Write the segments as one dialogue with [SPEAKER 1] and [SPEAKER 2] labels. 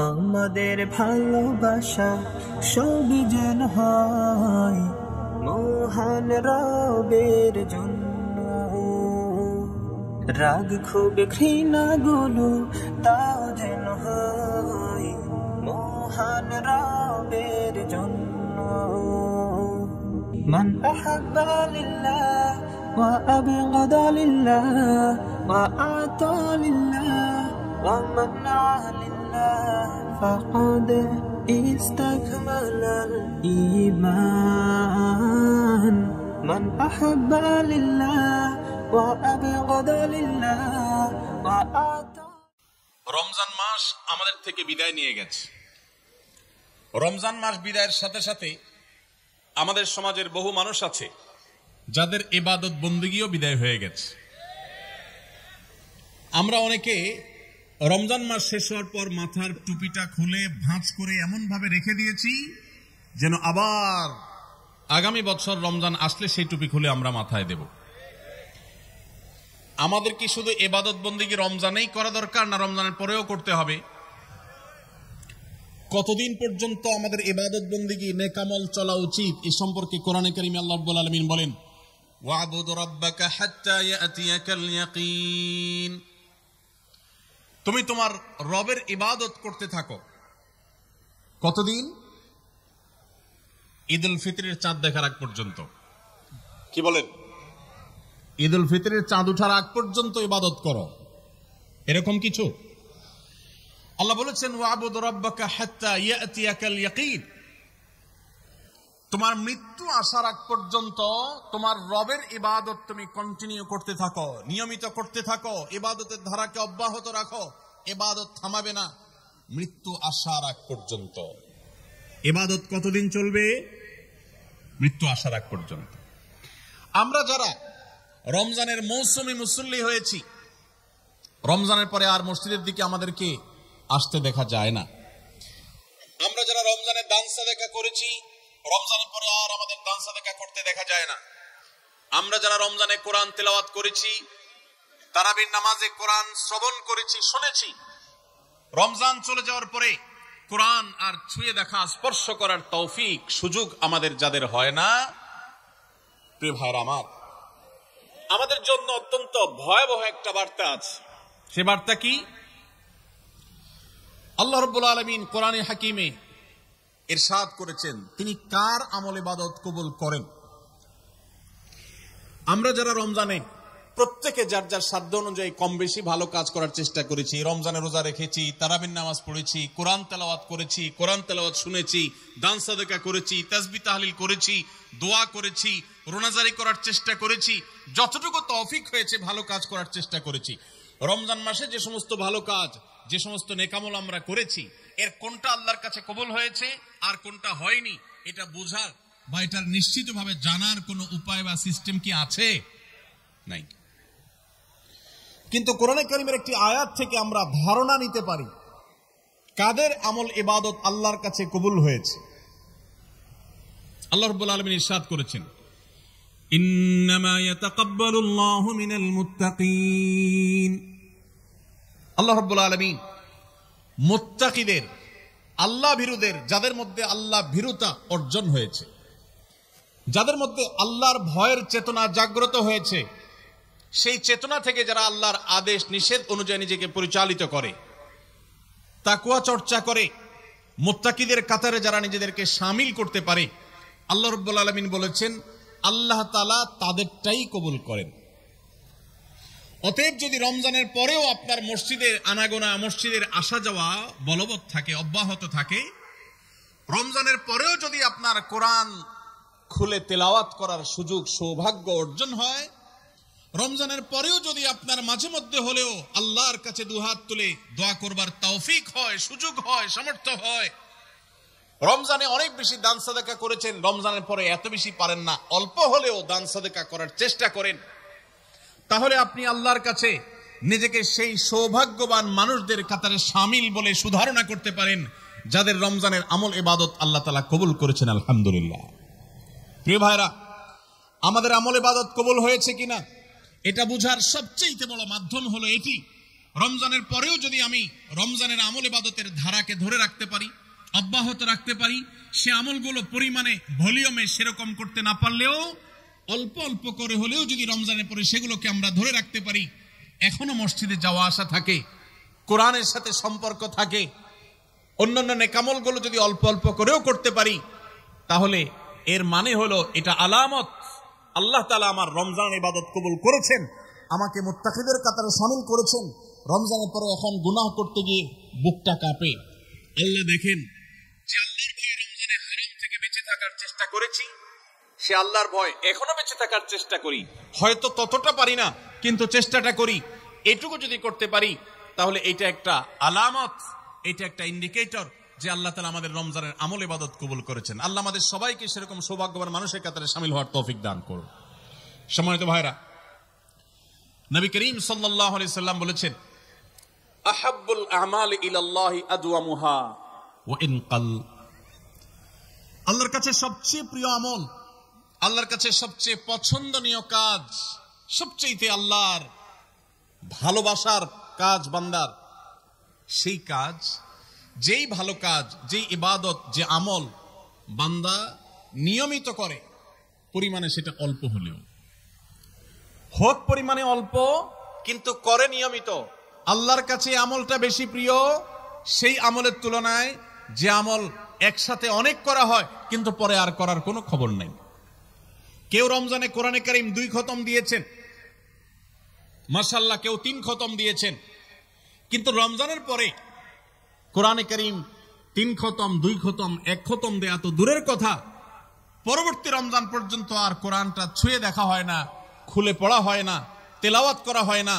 [SPEAKER 1] আমাদের ভালোবাসা সবই যেন হয় মহান রবের জন্য। রাগ ক্ষোভ ঘৃণা গুলো তাও যেন হয় মহান রবের জন্য। মান আহাব্বা লিল্লাহ ওয়া আবগাদা লিল্লাহ ওয়া আতা লিল্লাহ ওয়া মান্না লিল্লাহ ফাকাদ ইস্তাকমালাল ঈমান। মান আহাব্বা লিল্লাহ ওয়া আবগাদা লিল্লাহ ওয়া আতা।
[SPEAKER 2] রমজান মাস আমাদের থেকে বিদায় নিয়ে গেছে। রমজান মাস বিদায়ের সাথে সাথে আমাদের সমাজের বহু মানুষ আছে যাদের ইবাদত বন্দেগীও বিদায় হয়ে গেছে। আমরা অনেকে রমজান মাস শেষ হওয়ার পর মাথার টুপিটা খুলে ভাঁজ করে এমন ভাবে রেখে দিয়েছি যেন আবার আগামী বছর রমজান আসলে সেই টুপি খুলে আমরা মাথায় দেব। আমাদের কি শুধু ইবাদত বন্দেগী রমজানেই করা দরকার, না রমজানের পরেও করতে হবে? কতদিন পর্যন্ত আমাদের ইবাদত বন্দেগী নেকামল চলা উচিত এ সম্পর্কে কোরআনে কারিমে আল্লাহ রাব্বুল আলামিন বলেন, ওয়া'বুদ রাব্বাকা হাত্তা ইয়াতিয়াকাল ইয়াকিন। তুমি তোমার রবের ইবাদত করতে থাকো। কতদিন? ঈদুল ফিতরের চাঁদ দেখার আগ পর্যন্ত। কি বলেন? ঈদুল ফিতরের চাঁদ ওঠার আগ পর্যন্ত ইবাদত করো, এরকম কিছু? আল্লাহ বলেছেন ওয়া'বুদ রাব্বাকা হাত্তা ইয়াতিয়াকাল ইয়াকিন। তোমার মৃত্যু আসার আগ পর্যন্ত তোমার রবের ইবাদত তুমি কন্টিনিউ করতে থাকো, নিয়মিত করতে থাকো, ইবাদতের ধারাকে অব্যাহত রাখো। ইবাদত থামাবে না মৃত্যু আসার আগ পর্যন্ত। ইবাদত কতদিন চলবে? মৃত্যু আসার আগ পর্যন্ত। আমরা যারা রমজানের মৌসুমী মুসল্লি হয়েছি, রমজানের পরে আর মসজিদের দিকে আমাদেরকে আসতে দেখা যায় না। আমরা যারা রমজানে দান সাদাকা করেছি, রমজানের পরে আর আমাদের দান সাদাকা করতে দেখা যায় না। আমরা যারা রমজানে কোরআন তেলাওয়াত করেছি, তারাবির নামাজে কোরআন শ্রবণ করেছি, শুনেছি, রমজান চলে যাওয়ার পরে কোরআন আর ছুঁয়ে দেখা, স্পর্শ করার তৌফিক সুযোগ আমাদের যাদের হয় না, প্রিয় ভাইরা আমার, আমাদের জন্য অত্যন্ত ভয়াবহ একটা বার্তা আছে। সে বার্তা কি? আল্লাহ রাব্বুল আলামিন কোরআনে হাকিমে ইরশাদ করেছেন তিনি কার আমল ইবাদত কবুল করেন। আমরা যারা রমজানে প্রত্যেকে যার যার সাধ্য অনুযায়ী কম বেশি ভালো কাজ করার চেষ্টা করেছি, রমজানে রোজা রেখেছি, তারাবির নামাজ পড়েছি, কোরআন তেলাওয়াত করেছি, কোরআন তেলাওয়াত শুনেছি, দান সাদাকা করেছি, তাসবিহ তাহলিল করেছি, দোয়া করেছি, রোজাদারি করার চেষ্টা করেছি, যতটুকু তৌফিক হয়েছে ভালো কাজ করার চেষ্টা করেছি। রমজান মাসে যে সমস্ত ভালো কাজ, যে সমস্ত নেকামল আমরা করেছি, এর কোনটা আল্লাহর কাছে কবুল হয়েছে আর কোনটা হয়নি এটা বোঝার বা এটার নিশ্চিতভাবে জানার কোনো উপায় বা সিস্টেম কি আছে? নাই। কিন্তু কোরআনে কারিমের একটি আয়াত থেকে আমরা ধারণা নিতে পারি কাদের আমল ইবাদত আল্লাহর কাছে কবুল হয়েছে। আল্লাহ রাব্বুল আলামিন ইরশাদ করেছেন, ইন্নামা ইয়াতাকাব্বালুল্লাহু মিনাল মুত্তাকিন। আল্লাহ রাব্বুল আলামিন মুত্তাকিদের, আল্লাহ ভীরুদের, যাদের মধ্যে আল্লাহ ভীরুতা অর্জন হয়েছে, যাদের মধ্যে আল্লাহর ভয়ের চেতনা জাগ্রত হয়েছে, সেই চেতনা থেকে যারা আল্লাহর আদেশ নিষেধ অনুযায়ী নিজেকে পরিচালিত করে, তাকওয়া চর্চা করে, মুত্তাকিদের কাতারে যারা নিজেদেরকে শামিল করতে পারে, আল্লাহ রাব্বুল আলামিন বলেছেন আল্লাহ তাআলা তাদেরটাই কবুল করেন। অতএব যদি রমজানের পরেও আপনার মসজিদের আনাগোনা, মসজিদের আসা যাওয়া বলবৎ থাকে, অব্যাহত থাকে, রমজানের পরেও যদি আপনার কোরআন খুলে তেলাওয়াত করার সুযোগ সৌভাগ্য অর্জন হয়, রমজানের পরেও যদি আপনার মাঝে মধ্যে হলেও আল্লাহর কাছে দুহাত তুলে দোয়া করবার তৌফিক হয়, সুযোগ হয়, সামর্থ্য হয়, রমজানে অনেক বেশি দান সাদাকা করেছেন, রমজানের পরে এত বেশি পারেন না, অল্প হলেও দান সাদাকা করার চেষ্টা করেন, তাহলে আপনি আল্লাহর কাছে নিজেকে সেই সৌভাগ্যবান মানুষদের কাতারে শামিল বলে সুধারণা করতে পারেন যাদের রমজানের আমল ইবাদত আল্লাহ তাআলা কবুল করেছেন। আলহামদুলিল্লাহ। প্রিয় ভাইরা, আমাদের আমল ইবাদত কবুল হয়েছে কিনা এটা বুঝার সবচেয়ে বড় মাধ্যম হলো এটি রমজানের পরেও যদি আমি রমজানের আমল ইবাদতের ধারাকে ধরে রাখতে পারি, অব্যাহত রাখতে পারি, সে আমলগুলো পরিমাণে ভলিউমে সেরকম করতে না পারলেও অল্প অল্প করে হলেও যদি রমজানের পরে সেগুলোকে আমরা ধরে রাখতে পারি, এখনো মসজিদে যাওয়া আসা থাকে, কোরআনের সাথে সম্পর্ক থাকে, অন্যান্য নেকামলগুলো যদি অল্প অল্প করেও করতে পারি, তাহলে এর মানে হলো এটা আলামত আল্লাহ তাআলা আমার রমজান ইবাদত কবুল করেছেন, আমাকে মুত্তাকিদের কাতারে শামিল করেছেন। রমজানের পরে এখন গুনাহ করতে গিয়ে বুকটা কাঁপে। আল্লাহ দেখেন যে আল্লাহর ভয়ে রমজানে হারাম থেকে বেঁচে থাকার চেষ্টা করেছি, সে আল্লাহর ভয় এখনো বেঁচে থাকার চেষ্টা করি, হয়তো ততটা পারি না কিন্তু চেষ্টাটা করি, এটুকু যদি করতে পারি তাহলে এটা একটা আলামত, এটা একটা ইন্ডিকেটর যে আল্লাহ তাআলা আমাদের রমজানের আমল ইবাদত কবুল করেছেন। আল্লাহ আমাদের সবাইকে সেরকম সৌভাগ্যবান মানুষের কাতারে শামিল হওয়ার তৌফিক দান করুন। সম্মানিত ভাইরা, নবী করিম সাল্লাল্লাহু আলাইহি সাল্লাম বলেছেন, আহাব্বুল আমালি ইলাল্লাহি আদওয়ামুহা ওয়া ইন কাল। আল্লাহর কাছে সবচেয়ে প্রিয় আমল, আল্লাহর কাছে সবচেয়ে পছন্দনীয় কাজ, সবচেয়ে আল্লাহর ভালোবাসার কাজ বান্দার, সেই কাজ, যেই ভালো কাজ, যেই ইবাদত, যে আমল বান্দা নিয়মিত করে, পরিমাণে সেটা অল্প হলেও হোক, পরিমাণে অল্প কিন্তু করে নিয়মিত, আল্লাহর কাছে আমলটা বেশি প্রিয় সেই আমলের তুলনায় যে আমল একসাথে অনেক করা হয় কিন্তু পরে আর করার কোনো খবর নাই। কেউ রমজানে কোরআনে কারীম 2 খতম দিয়েছেন, মাশাআল্লাহ, কেউ 3 খতম দিয়েছেন, কিন্তু রমজানের পরে কোরআনে কারীম 3 খতম, 2 খতম, 1 খতম দেয়া তো দূরের কথা, পরবর্তী রমজান পর্যন্ত আর কোরআনটা ছুঁয়ে দেখা হয় না, খুলে পড়া হয় না, তেলাওয়াত করা হয় না,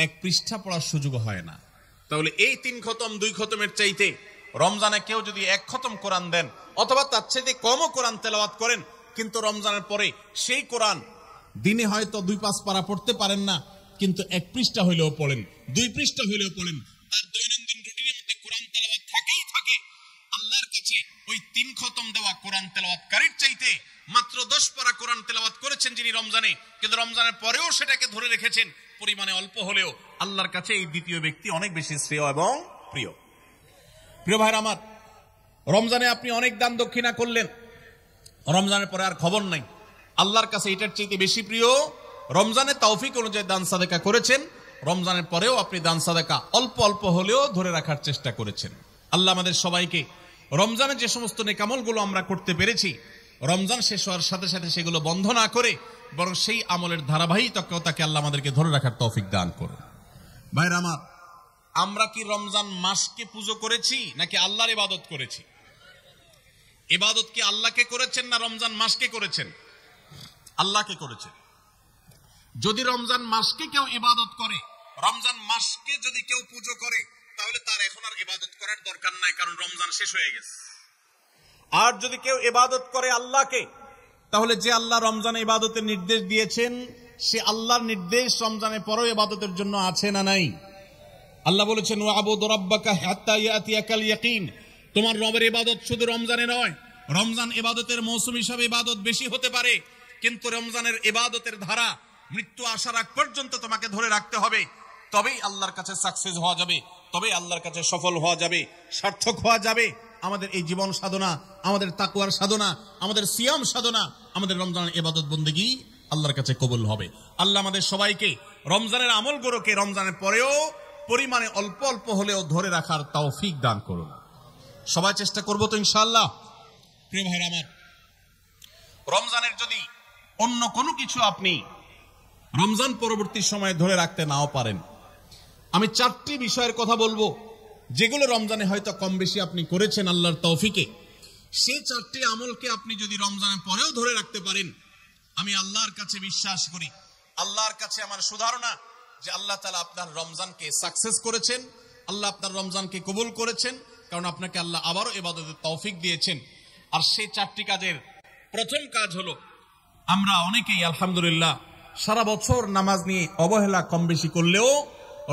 [SPEAKER 2] 1 পৃষ্ঠা পড়ার সুযোগ হয় না। তাহলে এই 3 খতম 2 খতমের চাইতে রমজানে কেউ যদি 1 খতম কোরআন দেন অথবা তার চাইতে কমও কোরআন তেলাওয়াত করেন, কিন্তু রমজানের পরে সেই কোরআন দিনে হয়তো 2-5 পারা পড়তে পারেন না, কিন্তু 1 পৃষ্ঠা হইলেও পড়েন, 2 পৃষ্ঠা হইলেও পড়েন, তার দৈনন্দিন রুটিনের মধ্যে কোরআন তেলাওয়াত থাকেই থাকে। আল্লাহর কাছে ওই 3 খতম দেওয়া কোরআন তেলাওয়াতকারীর চাইতে মাত্র 10 পারা কোরআন তেলাওয়াত করেছেন যিনি রমজানে, কিন্তু রমজানের পরেও সেটাকে ধরে রেখেছেন, পরিমাণে অল্প হলেও আল্লাহর কাছে এই দ্বিতীয় ব্যক্তি অনেক বেশি শ্রেয় এবং প্রিয়। প্রিয় ভাইরা আমার, রমজানে আপনি অনেক দান দক্ষিণা করলেন, রমজানের পরে আর খবর নাই, আল্লাহর কাছে এটার চাইতে বেশি প্রিয় রমজানে তৌফিক অনুযায়ী দান সাদেকা করেছেন, রমজানের পরেও আপনি দান সাদেকা অল্প অল্প হলেও ধরে রাখার চেষ্টা করেছেন। আল্লাহ আমাদের সবাইকে রমজানে যে সমস্ত নেকামলগুলো আমরা করতে পেরেছি, রমজান শেষ হওয়ার সাথে সাথে সেগুলো বন্ধ না করে বরং সেই আমলের ধারাবাহিকতাকে আল্লাহ আমাদেরকে ধরে রাখার তৌফিক দান করুন। ভাইরা আমার, আমরা কি রমজান মাসকে পুজো করেছি নাকি আল্লাহর ইবাদত করেছি? ইবাদত কি আল্লাহকে করেছেন না রমজান মাসকে করেছেন? আল্লাহকে করেছেন। যদি রমজান মাসকে কেউ ইবাদত করে, রমজান মাসকে যদি কেউ পুজো করে, তাহলে তার এখন আর ইবাদত করার দরকার নাই, কারণ রমজান শেষ হয়ে গেছে। আর যদি কেউ ইবাদত করে আল্লাহকে, তাহলে যে আল্লাহ রমজানে ইবাদতের নির্দেশ দিয়েছেন, সে আল্লাহর নির্দেশ রমজানের পরেও ইবাদতের জন্য আছে না নাই? আল্লাহ বলেছেন, ওয়াবুদ রাব্বাকা হাত্তা ইয়াতিয়াকাল ইয়াকিন। তোমার রবের ইবাদত শুধু রমজানে নয়, রমজান ইবাদতের মৌসুম হিসাবে ইবাদত বেশি হতে পারে, কিন্তু রমজানের ইবাদতের ধারা মৃত্যু আসার আগ পর্যন্ত তোমাকে ধরে রাখতে হবে, তবেই আল্লাহর কাছে সাকসেস হওয়া যাবে, তবেই আল্লাহর কাছে সফল হওয়া যাবে, সার্থক হওয়া যাবে। আমাদের এই জীবন সাধনা, আমাদের তাকওয়ার সাধনা, আমাদের সিয়াম সাধনা, আমাদের রমজানের ইবাদত বন্দেগী আল্লাহর কাছে কবুল হবে। আল্লাহ আমাদের সবাইকে রমজানের আমলগুলোকে রমজানের পরেও পরিমাণে অল্প অল্প হলেও ধরে রাখার তৌফিক দান করুন। সবাই চেষ্টা করবো তো ইনশাআল্লাহ। প্রিয় ভাইরা আমার, রমজানের যদি অন্য কোনো কিছু আপনি রমজান পরবর্তী সময়ে ধরে রাখতে নাও পারেন, আমি 4টি বিষয়ের কথা বলবো যেগুলো রমজানে হয়তো কম বেশি আপনি করেছেন আল্লাহর তৌফিকে। সেই 4টি আমলকে আপনি যদি রমজানের পরেও ধরে রাখতে পারেন, আমি আল্লাহর কাছে বিশ্বাস করি, আল্লাহর কাছে আমার সুধারণা যে আল্লাহ তাআলা আপনার রমজানকে সাকসেস করেছেন, আল্লাহ আপনার রমজানকে কবুল করেছেন, কারণ আপনাকে আল্লাহ আবারও ইবাদতের তৌফিক দিয়েছেন। আর সেই 4টি কাজের প্রথম কাজ হলো, আমরা অনেকেই আলহামদুলিল্লাহ সারা বছর নামাজ নিয়ে অবহেলা কম বেশি করলেও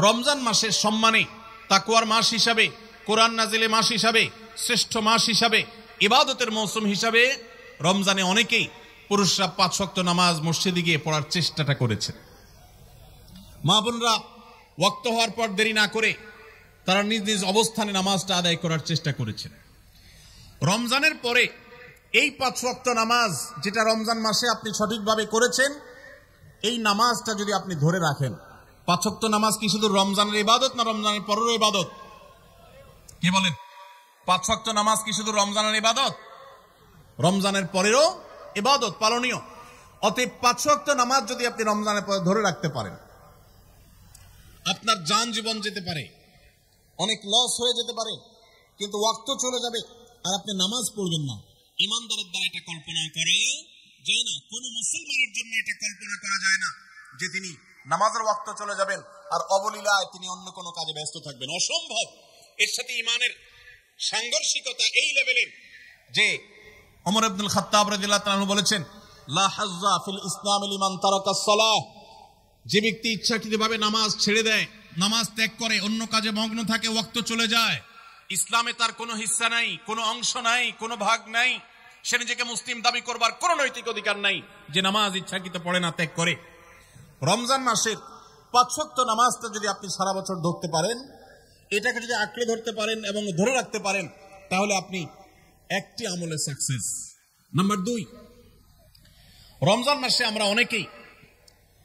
[SPEAKER 2] রমজান মাসের সম্মানে, তাকওয়ার মাস হিসাবে, কোরআন নাজিলের মাস হিসাবে, শ্রেষ্ঠ মাস হিসাবে, ইবাদতের মৌসুম হিসাবে রমজানে অনেকেই পুরুষরা 5 ওয়াক্ত নামাজ মসজিদে গিয়ে পড়ার চেষ্টাটা করেছেন। মা বোনরা ওয়াক্ত হওয়ার পর দেরি না করে তারা নিজ নিজ অবস্থানে নামাজটা আদায় করার চেষ্টা করেছেন। রমজানের পরে এই 5 ওয়াক্ত নামাজ যেটা রমজান মাসে আপনি সঠিকভাবে করেছেন, এই নামাজটা যদি আপনি ধরে রাখেন, 5 ওয়াক্ত নামাজ কি শুধু রমজানের ইবাদত না রমজানের পরেরও ইবাদত? কি বলেন? 5 ওয়াক্ত নামাজ কি শুধু রমজানের ইবাদত? রমজানের পরেরও ইবাদত, পালনীয়। অতএব 5 ওয়াক্ত নামাজ যদি আপনি রমজানের পরে ধরে রাখতে পারেন, আপনার জান জীবন যেতে পারে, অনেক লস হয়ে যেতে পারে, কিন্তু ওয়াক্ত চলে যাবে আর আপনি নামাজ পড়বেন না। ইমানদারের দ্বারা এটা কল্পনা করা যায় না, কোন মুসলমানের জন্য এটা কল্পনা করা যায় না যে তিনি নামাজের ওয়াক্ত চলে যাবেন আর অবলীলায় তিনি অন্য কোনো কাজে ব্যস্ত থাকবেন। অসম্ভব। এর সাথে ইমানের সাংঘর্ষিকতা এই লেভেলের যে ওমর ইবনুল খাত্তাব রাদিয়াল্লাহু তাআলা বলেছেন, লা হাজ্জা ফিল ইসলাম লিমান তারাকাস সালাহ। যে ব্যক্তি ইচ্ছাকৃতভাবে নামাজ ছেড়ে দেয়, নামাজ ত্যাগ করে, অন্য কাজে মগ্ন থাকে, ওয়াক্ত চলে যায়, ইসলামে তার কোনো হিস্সা নাই, কোনো অংশ নাই, কোনো ভাগ নাই। সে নিজেকে মুসলিম দাবি করবার কোনো নৈতিক অধিকার নাই যে নামাজ ইচ্ছাকৃত পড়ে না, ত্যাগ করে। রমজান মাসের 5 ওয়াক্ত নামাজটা যদি আপনি সারা বছর ধরতে পারেন, এটাকে যদি আঁকড়ে ধরতে পারেন এবং ধরে রাখতে পারেন, তাহলে আপনি একটি আমলে সাকসেস। নাম্বার 2, রমজান মাসে আমরা অনেকেই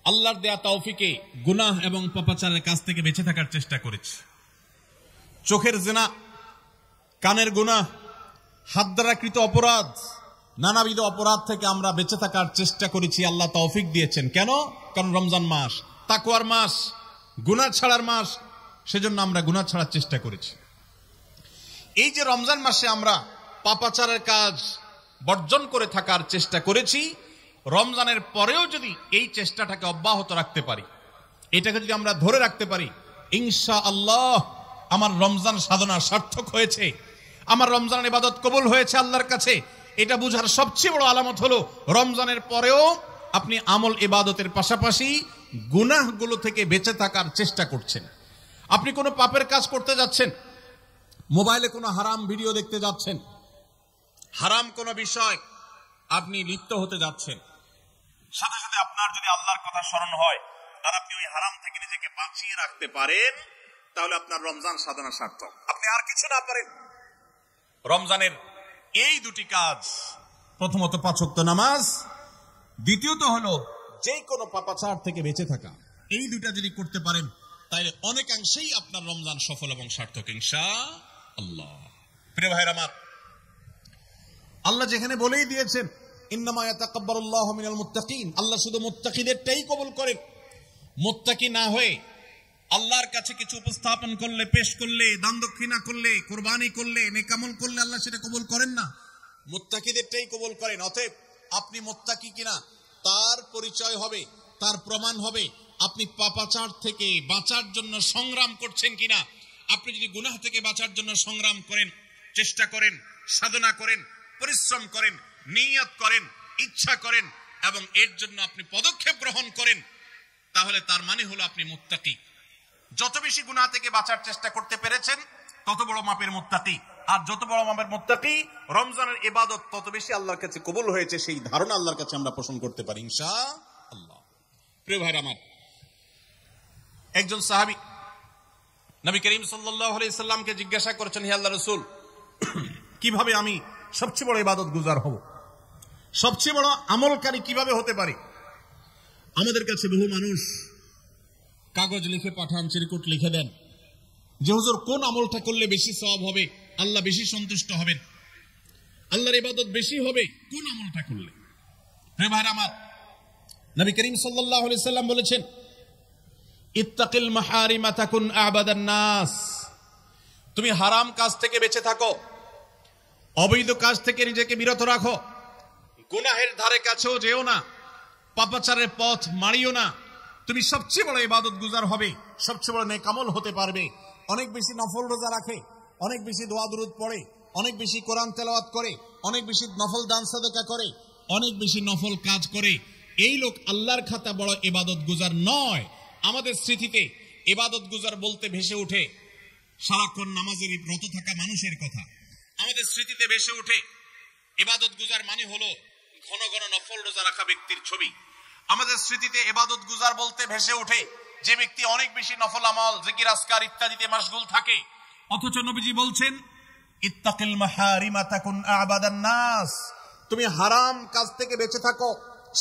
[SPEAKER 2] আল্লাহর দেয়া তৌফিকে গুনাহ এবং পাপাচারের কাছ থেকে বেঁচে থাকার চেষ্টা করেছি। চোখের জিনা, কানের গুনাহ, হাত দ্বারা কৃত অপরাধ, নানাবিধ অপরাধ থেকে আমরা বেঁচে থাকার চেষ্টা করেছি। আল্লাহ তৌফিক দিয়েছেন। কেন? কারণ রমজান মাস তাকওয়ার মাস, গুনাহ ছাড়ার মাস, সেজন্য আমরা গুনাহ ছাড়ার চেষ্টা করেছি। এই যে রমজান মাসে আমরা পাপাচারের কাজ বর্জন করে থাকার চেষ্টা করেছি, রমজানের পরেও যদি এই চেষ্টাটাকে অব্যাহত রাখতে পারি, এটাকে যদি আমরা ধরে রাখতে পারি, ইনশাআল্লাহ আমার রমজান সাধনা সার্থক হয়েছে, আমার রমজান ইবাদত কবুল হয়েছে আল্লাহর কাছে। এটা বুঝার সবচেয়ে বড় আলামত হলো রমজানের পরেও আপনি আমল ইবাদতের পাশাপাশি গুনাহগুলো থেকে বেঁচে থাকার চেষ্টা করছেন। আপনি কোনো পাপের কাজ করতে যাচ্ছেন, মোবাইলে কোনো হারাম ভিডিও দেখতে যাচ্ছেন, হারাম কোনো বিষয় আপনি লিপ্ত হতে যাচ্ছেন, সাথে সাথে আপনার যদি আল্লাহর কথা স্মরণ হয় আর আপনি ওই হারাম থেকে নিজেকে বাঁচিয়ে রাখতে পারেন, তাহলে আপনার রমজান সাধনা সার্থক। আপনি আর কিছু না পারেন, রমজানের এই 2টি কাজ, প্রথমত 5 ওয়াক্ত নামাজ, দ্বিতীয়ত হলো যে কোনো পাপাচার থেকে বেঁচে থাকা, এই 2টা যদি করতে পারেন তাহলে অনেকাংশেই আপনার রমজান সফল এবং সার্থক ইনশাআল্লাহ। প্রিয় ভাইরা আমার, আল্লাহ যেখানে বলেই দিয়েছেন ইন্নামা ইয়াতাকাব্বালুল্লাহু মিনাল মুত্তাকিন, আল্লাহ শুধু মুত্তাকিদেরটাই কবুল করেন। মুত্তাকি না হয়ে আল্লাহর কাছে কিছু উপস্থাপন করলে, পেশ করলে, দান দক্ষিণা করলে, কুরবানি করলে, নেকামল করলে আল্লাহ সেটা কবুল করেন না, মুত্তাকিদেরটাই কবুল করেন। অতএব আপনি মুত্তাকি কিনা তার পরিচয় হবে, তার প্রমাণ হবে আপনি পাপাচার থেকে বাঁচার জন্য সংগ্রাম করছেন কিনা। আপনি যদি গুনাহ থেকে বাঁচার জন্য সংগ্রাম করেন, চেষ্টা করেন, সাধনা করেন, পরিশ্রম করেন, নিয়ত করেন, ইচ্ছা করেন এবং এর জন্য আপনি পদক্ষেপ গ্রহণ করেন, তাহলে তার মানে হলো আপনি মুত্তাকি। যত বেশি গুনাহ থেকে বাঁচার চেষ্টা করতে পেরেছেন তত বড় মাপের মুত্তাকি, আর যত বড় মাপের মুত্তাকি রমজানের ইবাদত তত বেশি আল্লাহর কাছে কবুল হয়েছে, সেই ধারণা আল্লাহর কাছে আমরা পোষণ করতে পারি ইনশাআল্লাহ। প্রিয় ভাইরা আমার, একজন সাহাবী নবী করিম সাল্লাল্লাহু আলাইহি সাল্লামকে জিজ্ঞাসা করেছেন, হে আল্লাহর রাসূল, কিভাবে আমি সবচেয়ে বড় ইবাদত গুজার হব, সবচেয়ে বড় আমলকারী কিভাবে হতে পারি? আমাদের কাছে বহু মানুষ কাগজ লিখে পাঠান, চিরকুট লিখে দেন যে হুজুর কোন আমলটা করলে বেশি সওয়াব হবে, আল্লাহ বেশি সন্তুষ্ট হবেন, আল্লাহর ইবাদত বেশি হবে কোন আমলটা করলে। হে ভাইরা আমার, নবী করিম সাল্লাল্লাহু আলাইহি সাল্লাম বলেছেন, ইত্তাকিল মাহারিমা তাকুন আবাদান নাস, তুমি হারাম কাজ থেকে বেঁচে থাকো, অবৈধ কাজ থেকে নিজেকে বিরত রাখো, গুনাহের ধারে কাছেও যেও না, পাপাচারের পথ মারিও না, তুমি সবচেয়ে বড় ইবাদত গুজার হবে, সবচেয়ে বড় নেকামল হতে পারবে। অনেক বেশি নফল রোজা রাখে, অনেক বেশি দোয়া দুরুদ পড়ে, অনেক বেশি কোরআন তেলাওয়াত করে, অনেক বেশি নফল দান সাদাকা করে, অনেক বেশি নফল কাজ করে, এই লোক আল্লাহর খাতা বড় ইবাদত গুজার নয়। আমাদের স্মৃতিতে ইবাদত গুজার বলতে ভেসে ওঠে সারাক্ষণ নামাজের রত থাকা মানুষের কথা, আমাদের স্মৃতিতে ভেসে ওঠে ইবাদত গুজার মানে হলো ঘন ঘন নফল রোজা রাখা ব্যক্তির ছবি, আমাদের স্মৃতিতে ইবাদত গুজার বলতে ভেসে ওঠে যে ব্যক্তি অনেক বেশি নফল আমল জিকির আজকার ইত্যাদিতে মাশগুল থাকে। অথচ নবীজি বলছেন ইত্তাকিল মাহারিমা তাকুন আবাদান নাস, তুমি হারাম কাজ থেকে বেঁচে থাকো,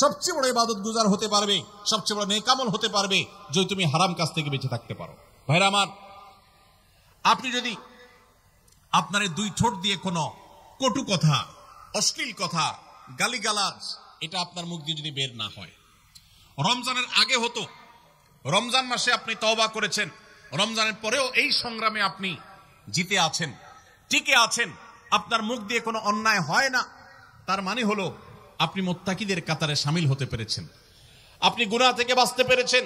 [SPEAKER 2] সবচেয়ে বড় ইবাদত গুজার হতে পারবে, সবচেয়ে বড় নেক আমল হতে পারবে যদি তুমি হারাম কাজ থেকে বেঁচে থাকতে পারো। ভাইরা আমার, আপনি যদি আপনার দুই ঠোঁট দিয়ে কোনো কটু কথা, অশ্লীল কথা, গালিগালাজ এটা আপনার মুখ দিয়ে যদি বের না হয়, রমজানের আগে হতো, রমজান মাসে আপনি তওবা করেছেন, রমজানের পরেও এই সংগ্রামে আপনি জিতে আছেন, টিকে আছেন, আপনার মুখ দিয়ে কোনো অন্যায় হয় না, তার মানে হলো আপনি মুত্তাকিদের কাতারে শামিল হতে পেরেছেন, আপনি গুনাহ থেকে বাঁচতে পেরেছেন।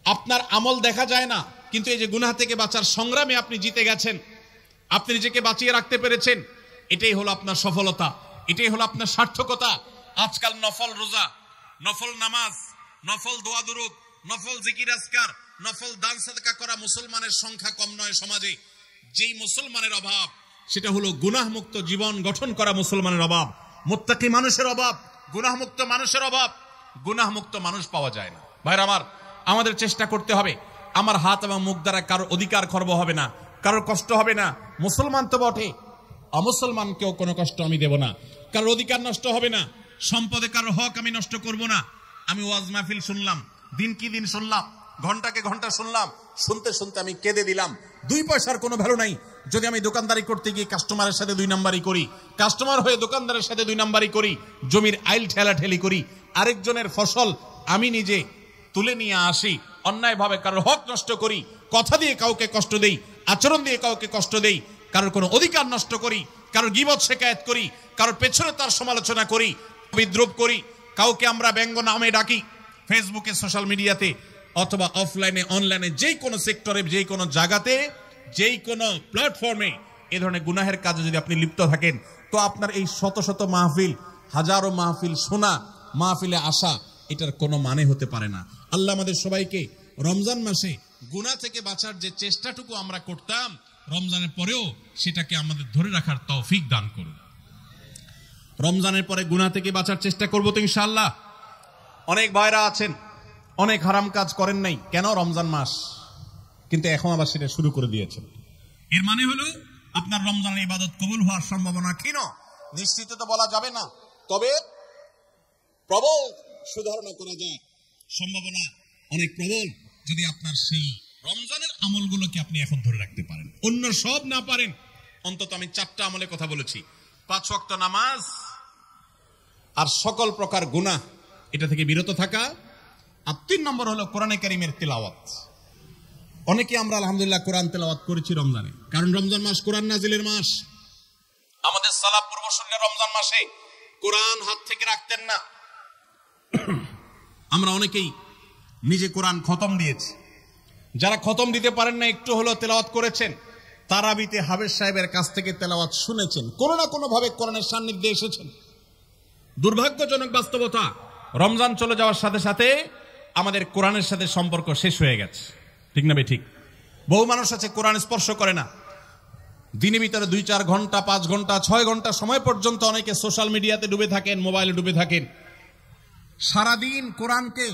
[SPEAKER 2] আপনার আমল দেখা যায় না, কিন্তু এই যে গুনাহ থেকে বাঁচার সংগ্রামে আপনি জিতে গেছেন, আপনি নিজেকে বাঁচিয়ে রাখতে পেরেছেন, এটাই হলো আপনার সফলতা, এটাই হলো আপনার সার্থকতা। আজকাল নফল রোজা, নফল নামাজ, নফল দোয়া দুরূদ, নফল জিকির আজকার, নফল দান সাদকা করা মুসলমানের সংখ্যা কম নয় সমাজে। যেই মুসলমানের অভাব সেটা হলো গুনাহমুক্ত জীবন গঠন করা মুসলমানের অভাব, মুত্তাকি মানুষের অভাব, গুনাহমুক্ত মানুষের অভাব। গুনাহমুক্ত মানুষ পাওয়া যায় না। ভাইরা আমার, আমাদের চেষ্টা করতে হবে আমার হাত এবং মুখ দ্বারা কারোর অধিকার খর্ব হবে না, কারোর কষ্ট হবে না। মুসলমান তো বটে, অমুসলমানকেও কোনো কষ্ট আমি দেব না, কারোর অধিকার নষ্ট হবে না, সম্পদে কারোর হক আমি নষ্ট করব না। আমি ওয়াজ মাহফিল শুনলাম, দিন কি দিন শুনলাম, ঘন্টাকে ঘন্টা শুনলাম, শুনতে শুনতে আমি কেঁদে দিলাম। 2 পয়সার কোনো ভ্যালু নাই যদি আমি দোকানদারি করতে গিয়ে কাস্টমারের সাথে 2 নাম্বারি করি, কাস্টমার হয়ে দোকানদারের সাথে 2 নাম্বারি করি, জমির আইল ঠেলাঠেলি করি, আরেকজনের ফসল আমি নিজে তুলে নিয়ে আসি, অন্যায়ভাবে কারোর হক নষ্ট করি, কথা দিয়ে কাউকে কষ্ট দেই, আচরণ দিয়ে কাউকে কষ্ট দেই, কারোর কোনো অধিকার নষ্ট করি, কারোর গীবত শিকায়েত করি, কারোর পেছনে তার সমালোচনা করি, বিদ্রুপ করি, কাউকে আমরা ব্যঙ্গ নামে ডাকি, ফেসবুকে, সোশ্যাল মিডিয়াতে অথবা অফলাইনে, অনলাইনে, যেই কোনো সেক্টরে, যেই কোনো জায়গাতে, যেই কোনো প্ল্যাটফর্মে এ ধরনের গুনাহের কাজে যদি আপনি লিপ্ত থাকেন, তো আপনার এই শত শত মাহফিল, হাজারো মাহফিল শোনা, মাহফিলে আসা, এটার কোনো মানে হতে পারে না। আল্লাহ আমাদের সবাইকে রমজান মাসে গুনাহ থেকে বাঁচার যে চেষ্টাটুকু আমরা করতাম, রমজানের পরেও সেটাকে আমাদের ধরে রাখার তৌফিক দান করুন। রমজানের পরে গুনাহ থেকে বাঁচার চেষ্টা করব তো ইনশাআল্লাহ। অনেক ভাইরা আছেন অনেক হারাম কাজ করেন নাই, কেন? রমজান মাস, কিন্তু এখন আবার সেটা শুরু করে দিয়েছেন। এর মানে হলো আপনার রমজানের ইবাদত কবুল হওয়ার সম্ভাবনা ক্ষীণ। নিশ্চিত তো বলা যাবে না, তবে প্রবল সুধারণা করা যায়, সম্ভাবনা অনেক প্রবল যদি আপনার সেই রমজানের আমলগুলোকে আপনি এখন ধরে রাখতে পারেন। অন্য সব না পারেন, অন্তত আমি 4টা আমলের কথা বলেছি, 5 ওয়াক্ত নামাজ আর সকল প্রকার গুনাহ এটা থেকে বিরত থাকা। আর 3 নম্বর হলো কোরআনে কারীমের তিলাওয়াত। অনেকে আমরা আলহামদুলিল্লাহ কোরআন তেলাওয়াত করেছি রমজানে, কারণ রমজান মাস কোরআন নাজিলের মাস। আমাদের সালাফ পূর্বসূরীরা রমজান মাসে কোরআন হাত থেকে রাখতেন না। আমরা অনেকেই নিজে কোরআন খতম দিয়েছি, যারা খতম দিতে পারেন না একটু হলো তেলাওয়াত করেছেন, তারাবিতে হাফেজ সাহেবের কাছ থেকে তেলাওয়াত শুনেছেন, কোনো না কোনো ভাবে কোরআনের সান্নিধ্যে এসেছেন। দুর্ভাগ্যজনক বাস্তবতা, রমজান চলে যাওয়ার সাথে সাথে আমাদের কোরআনের সাথে সম্পর্ক শেষ হয়ে গেছে, ঠিক না? ঠিক। বহু মানুষ আছে কোরআন স্পর্শ করে না, দিনের ভিতরে 2-4 ঘন্টা, 5 ঘন্টা, 6 ঘন্টা সময় পর্যন্ত অনেকে সোশ্যাল মিডিয়াতে ডুবে থাকেন, মোবাইলে ডুবে থাকেন। সারাদিন কোরআনকে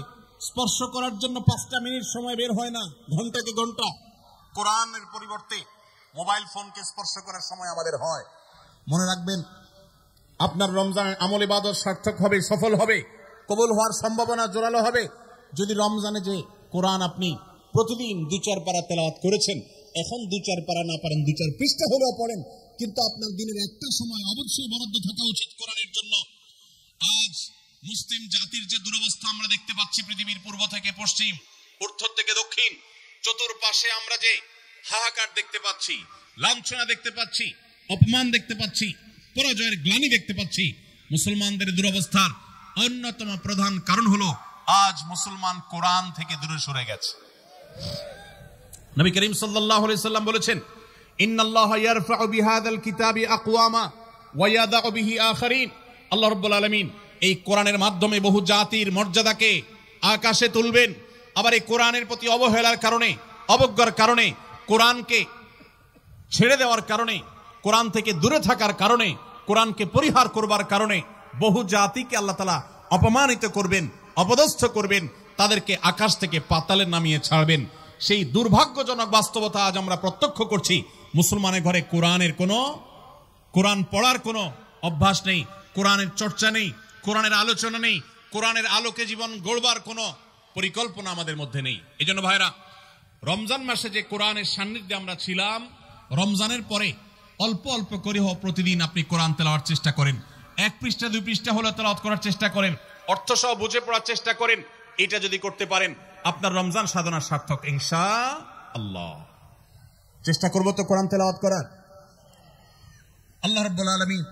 [SPEAKER 2] স্পর্শ করার জন্য 5টা মিনিট সময় বের হয় না, ঘন্টাকে ঘন্টা কোরআনের পরিবর্তে মোবাইল ফোনকে স্পর্শ করার সময় আমাদের হয়। মনে রাখবেন, আপনার রমজানের আমল ইবাদত সার্থক হবে, সফল হবে, কবুল হওয়ার সম্ভাবনা জোরালো হবে যদি রমজানে যে কোরআন আপনি প্রতিদিন 2-4 পারা তেলাওয়াত করেছেন, এখন 2-4 পারা না পারেন, 2-4 পৃষ্ঠা হলেও পড়েন, কিন্তু আপনার দিনের একটা সময় অবশ্যই বরাদ্দ থাকা উচিত কোরআনের জন্য। আজ মুসলিম জাতির যে দুরবস্থা আমরা দেখতে পাচ্ছি, পৃথিবীর পূর্ব থেকে পশ্চিম, উত্তর থেকে দক্ষিণ, চতুর্পাশে আমরা যে হাহাকার দেখতে পাচ্ছি, লাঞ্ছনা দেখতে পাচ্ছি, অপমান দেখতে পাচ্ছি, পরাজয়ের গ্লানি দেখতে পাচ্ছি, মুসলমানদের দুরবস্থার অন্যতম প্রধান কারণ হলো আজ মুসলমান কোরআন থেকে দূরে সরে গেছে। নবী করিম সাল্লাল্লাহু আলাইহি সাল্লাম বলেছেন, ইন্নাল্লাহা ইয়ারফাউ বিহাযাল কিতাবি আকওয়ামা ওয়া ইয়াদাউ বিহি আখারিন। আল্লাহ রাব্বুল আলামিন এই কোরআনের মাধ্যমে বহু জাতির মর্যাদাকে আকাশে তুলবেন। আবার এই কোরআনের প্রতি অবহেলার কারণে, অবজ্ঞার কারণে, কোরআনকে ছেড়ে দেওয়ার কারণে, কোরআন থেকে দূরে থাকার কারণে, কোরআনকে পরিহার করবার কারণে বহু জাতিকে আল্লাহ তাআলা অপমানিত করবেন, অপদস্থ করবেন, তাদেরকে আকাশ থেকে পাতালে নামিয়ে ছাড়বেন। সেই দুর্ভাগ্যজনক বাস্তবতা আজ আমরা প্রত্যক্ষ করছি। মুসলমানের ঘরে কোরআন পড়ার কোনো অভ্যাস নেই, কোরআনের চর্চা নেই, কোরআনের আলোচনা নেই, কোরআনের আলোকে জীবন গড়বার কোনো পরিকল্পনা আমাদের মধ্যে নেই। এই জন্য ভাইরা, রমজান মাসে যে কোরআনের সান্নিধ্যে আমরা ছিলাম, রমজানের পরে অল্প অল্প করে হোক প্রতিদিন আপনি কোরআন তেলাওয়ার চেষ্টা করেন। 1 পৃষ্ঠা 2 পৃষ্ঠা হলে তেলাওয়াত করার চেষ্টা করেন, অর্থ সহ বুঝে পড়ার চেষ্টা করেন। এটা যদি করতে পারেন আপনার রমজান সাধনা সার্থক ইনশাআল্লাহ। চেষ্টা করব তো কোরআন তেলাওয়াত করার। আল্লাহ রাব্বুল আলামিন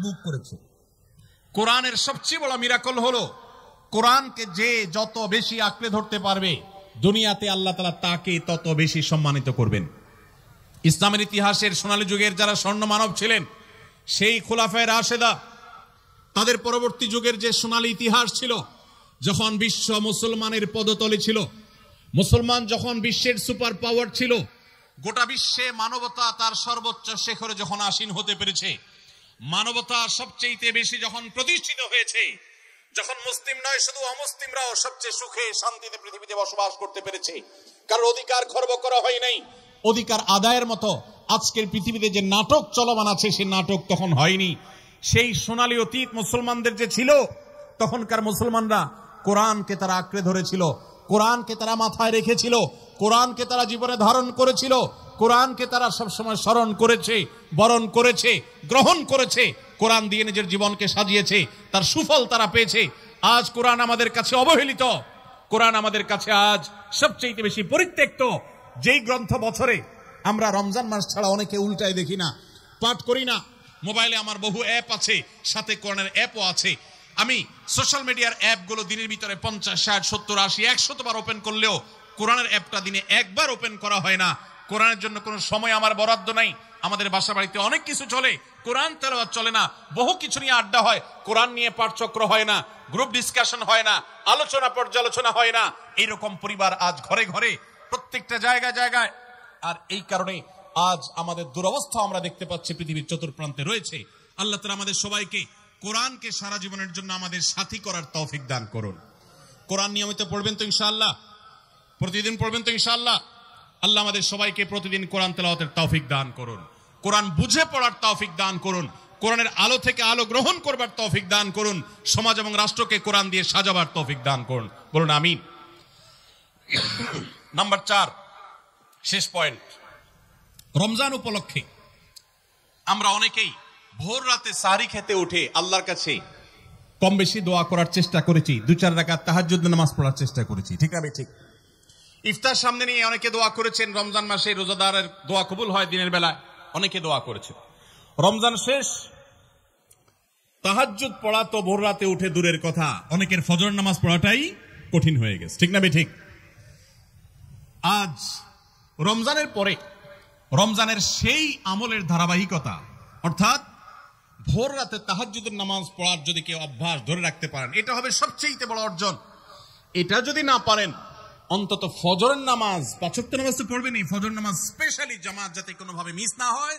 [SPEAKER 2] বুক করেছে। কোরআনের সবচেয়ে বড় মিরাকল হলো কোরআনকে যে যত বেশি আঁকড়ে ধরতে পারবে দুনিয়াতে আল্লাহ তাআলা তাকে তত বেশি সম্মানিত করবেন। ইসলামের ইতিহাসের সোনালী যুগের যারা স্বর্ণ মানব ছিলেন, সেই খুলাফায়ে রাশেদা, তাদের পরবর্তী যুগের যে সোনালী ইতিহাস ছিল, যখন বিশ্ব মুসলমানের পদতলে ছিল, মুসলমান যখন বিশ্বের সুপার পাওয়ার ছিল, গোটা বিশ্বে মানবতা তার সর্বোচ্চ শিখরে যখন আসীন হতে পেরেছে, মানবতা সবচেয়ে বেশি যখন প্রতিষ্ঠিত হয়েছে, যখন মুসলিম নয় শুধু অমুসলিমরাও সবচেয়ে সুখে শান্তিতে পৃথিবীতে বসবাস করতে পেরেছে, কারণ অধিকার খর্ব করা হয় নাই, অধিকার আদায়ের মতো আজকের পৃথিবীতে যে নাটক চলমান আছে সেই নাটক তখন হয়নি। সেই সোনালী অতীত মুসলমানদের যে ছিল, তখনকার মুসলমানরা কোরআনকে তারা আঁকড়ে ধরেছিল, কোরআনকে তারা মাথায় রেখেছিল, কোরআনকে তারা জীবনে ধারণ করেছিল, কোরআনকে তারা সবসময় স্মরণ করেছে, বরণ করেছে, গ্রহণ করেছে, কোরআন দিয়ে নিজের জীবনকে সাজিয়েছে, তার সুফল তারা পেয়েছে। আজ কোরআন আমাদের কাছে অবহেলিত, কোরআন আমাদের কাছে আজ সবচেয়ে বেশি পরিত্যক্ত। যেই গ্রন্থ বছরে আমরা রমজান মাস ছাড়া অনেকে উল্টায় দেখি না, পাঠ করি না। মোবাইলে আমার বহু অ্যাপ আছে, সাথে কোরআনের অ্যাপও আছে। আমি সোশ্যাল মিডিয়ার অ্যাপগুলো দিনের ভিতরে 50, 60, 70, 80, 100 বার ওপেন করলেও কোরআনের অ্যাপটা দিনে একবার ওপেন করা হয় না। কোরআনের জন্য কোনো সময় আমার বরাদ্দ নাই। আমাদের বাসা বাড়িতে অনেক কিছু চলে, কোরআন তেলাওয়াত চলে না। বহু কিছু নিয়ে আড্ডা হয়, কোরআন নিয়ে পাঠচক্র হয় না, গ্রুপ ডিসকাশন হয় না, আলোচনা পর্যালোচনা হয় না। এইরকম পরিবার আজ ঘরে ঘরে, প্রত্যেকটা জায়গায় জায়গায়। আর এই কারণে আজ আমাদের দুরবস্থা আমরা দেখতে পাচ্ছি পৃথিবীর চতুর্প্রান্তে রয়েছে। আল্লাহ তাআলা আমাদের সবাইকে কোরআনকে সারা জীবনের জন্য আমাদের সাথী করার তৌফিক দান করুন। কোরআন নিয়মিত পড়বেন তো ইনশাআল্লাহ, প্রতিদিন পড়বেন তো ইনশাআল্লাহ। আল্লাহ আমাদের সবাইকে প্রতিদিন কোরআন তেলাওয়াতের তৌফিক দান করুন, কোরআন বুঝে পড়ার তৌফিক দান করুন, কোরআনের আলো থেকে আলো গ্রহণ করবার তৌফিক দান করুন, সমাজ এবং রাষ্ট্রকে কোরআন দিয়ে সাজাবার তৌফিক দান করুন। বলুন আমিন। নাম্বার 4, শেষ পয়েন্ট। রমজান উপলক্ষে আমরা অনেকেই ভোর রাতে সাহরি খেতে উঠে আল্লাহর কাছে কম বেশি দোয়া করার চেষ্টা করেছি, 2-4 রাকাত তাহাজ্জুদ নামাজ পড়ার চেষ্টা করেছি, ঠিক না? ঠিক। ইফতার সামনে নিয়ে অনেকে দোয়া করেছেন। রমজান মাসে রোজাদারের দোয়া কবুল হয় দিনের বেলায়, অনেকে দোয়া করেছেন। রমজান শেষ, তাহাজ্জুদ পড়া তো ভোর রাতে উঠে দূরের কথা, অনেকের ফজর নামাজ পড়াটাই কঠিন হয়ে গেছে, ঠিক না? ঠিক। আজ রমজানের পরে রমজানের সেই আমলের ধারাবাহিকতা, অর্থাৎ ভোর রাতে তাহাজ্জুদের নামাজ পড়ার যদি কেউ অভ্যাস ধরে রাখতে পারেন, এটা হবে সবচেয়ে বড় অর্জন। এটা যদি না পারেন, অন্তত ফজরের নামাজ, 5 ওয়াক্ত নামাজ তো পড়বেনই, ফজর নামাজ স্পেশালি জামাত যাতে কোনোভাবে মিস না হয়।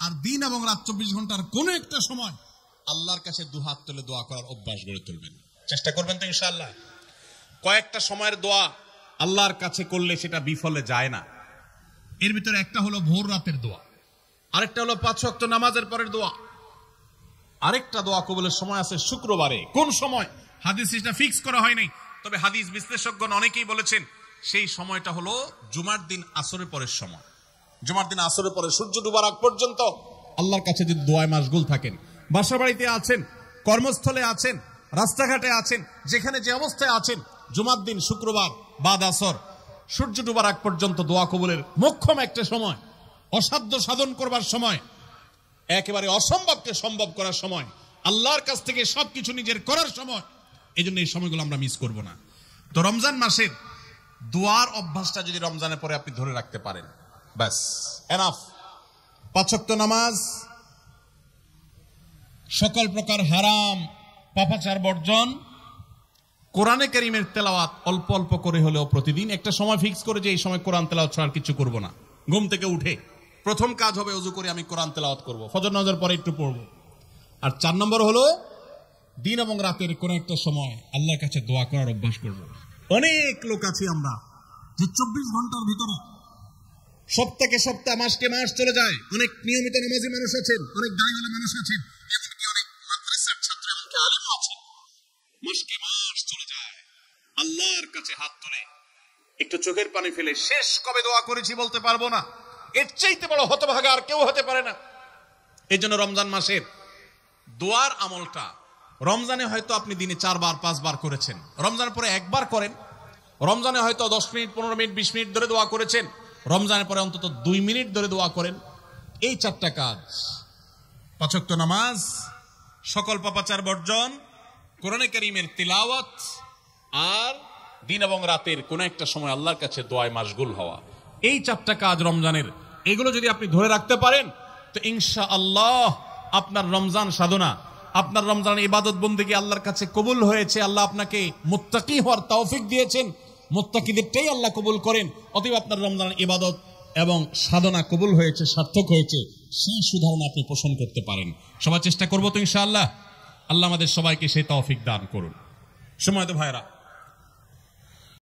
[SPEAKER 2] আর দিন এবং রাত 24 ঘন্টার কোনো একটা সময় আল্লাহর কাছে দুহাত তুলে দোয়া করার অভ্যাস গড়ে তুলবেন, চেষ্টা করবেন তো ইনশাআল্লাহ। কয়েকটা সময়ের দোয়া আল্লাহর কাছে করলে সেটা বিফলে যায় না। এর ভিতরে একটা হলো ভোর রাতের দোয়া, আরেকটা হলো 5 ওয়াক্ত নামাজের পরের দোয়া, আরেকটা দোয়া কবুলের সময় আছে শুক্রবারে। কোন সময় হাদিস এটা ফিক্স করা হয়নি, তবে হাদিস বিশ্লেষকগণ অনেকেই বলেছেন সেই সময়টা হলো জুমার দিন আসরের পরের সময়। জুমার দিন আসরের পরে সূর্য ডুবার আগ পর্যন্ত আল্লাহর কাছে যদি দোয়ায় মাশগুল থাকেন, বাসা বাড়িতে আছেন, কর্মস্থলে আছেন, রাস্তাঘাটে আছেন, যেখানে যে অবস্থায় আছেন, জুমার দিন শুক্রবার বাদ আসর সূর্য ডুবার আগ পর্যন্ত দোয়া কবুলের মোক্ষম একটা সময়, অসাধ্য সাধন করবার সময়, একেবারে অসম্ভবকে সম্ভব করার সময়, আল্লাহর কাছ থেকে সবকিছু নিজের করার সময়। এই জন্য এই সময়গুলো আমরা মিস করব না। তো রমজান মাসের দোয়ার অভ্যাসটা যদি রমজানের পরে আপনি ধরে রাখতে পারেন, ব্যাস এনাফ। 5 ওয়াক্ত নামাজ, সকল প্রকার হারাম পাপাচার বর্জন, কোরআনে কারীমের তেলাওয়াত অল্প অল্প করে হলেও প্রতিদিন একটা সময় ফিক্স করে যে এই সময় কোরআন তেলাওয়াত ছাড়া কিছু করব না। ঘুম থেকে উঠে প্রথম কাজ হবে ওযু করে আমি কোরআন তেলাওয়াত করব, ফজর নামাজের পরে একটু পড়ব। আর 4 নম্বর হলো দিন এবং রাতের কোন একটা সময় আল্লাহর কাছে দোয়া করার অভ্যাস করব। অনেক লোক আছি আমরা যে 24 ঘন্টার ভিতরে সপ্তাহে সপ্তাহ, মাসকে মাস চলে যায়। অনেক নিয়মিত নামাজি মানুষ আছেন, অনেক দায়িত্বশীল মানুষ আছেন, এমনকি অনেক মাদ্রাসার ছাত্র, এমনকি আলেম আছেন। মাসকে মাস চলে যায় আল্লাহর কাছে হাত তুলে একটু চোখের পানি ফেলে শেষ কবে দোয়া করেছি বলতে পারবো না। এর চাইতে বড় হতভাগা আর কেউ হতে পারে না। এই জন্য রমজান মাসের দোয়ার আমলটা, রমজানে হয়তো আপনি দিনে 4 বার 5 বার করেছেন, রমজানের পরে একবার করেন। রমজানে হয়তো 10 মিনিট 15 মিনিট 20 মিনিট ধরে দোয়া করেছেন, রমজানের পরে অন্তত 2 মিনিট ধরে দোয়া করেন। এই 4টা কাজ, 5 ওয়াক্ত নামাজ, সকল পাপাচার বর্জন, কোরআনে কারীমের তিলাওয়াত, আর দিন এবং রাতের কোন একটা সময় আল্লাহর কাছে দোয়ায় মাশগুল হওয়া, এই 4টা কাজ রমজানের, এগুলো যদি আপনি ধরে রাখতে পারেন তো ইনশাআল্লাহ আপনার রমজান সাধনা, আপনার রমজান ইবাদত বন্দেগী আল্লাহর কাছে কবুল হয়েছে। আল্লাহ আপনাকে মুত্তাকি হওয়ার তৌফিক দিয়েছেন, মুত্তাকিদেরটাই আল্লাহ কবুল করেন। অতএব আপনার রমজান ইবাদত এবং সাধনা কবুল হয়েছে, সার্থক হয়েছে, সেই সুধারণা আপনি পোষণ করতে পারেন। সবাই চেষ্টা করবো তো ইনশাআল্লাহ। আল্লাহ আমাদের সবাইকে সেই তৌফিক দান করুন। সময়ত ভাইরা,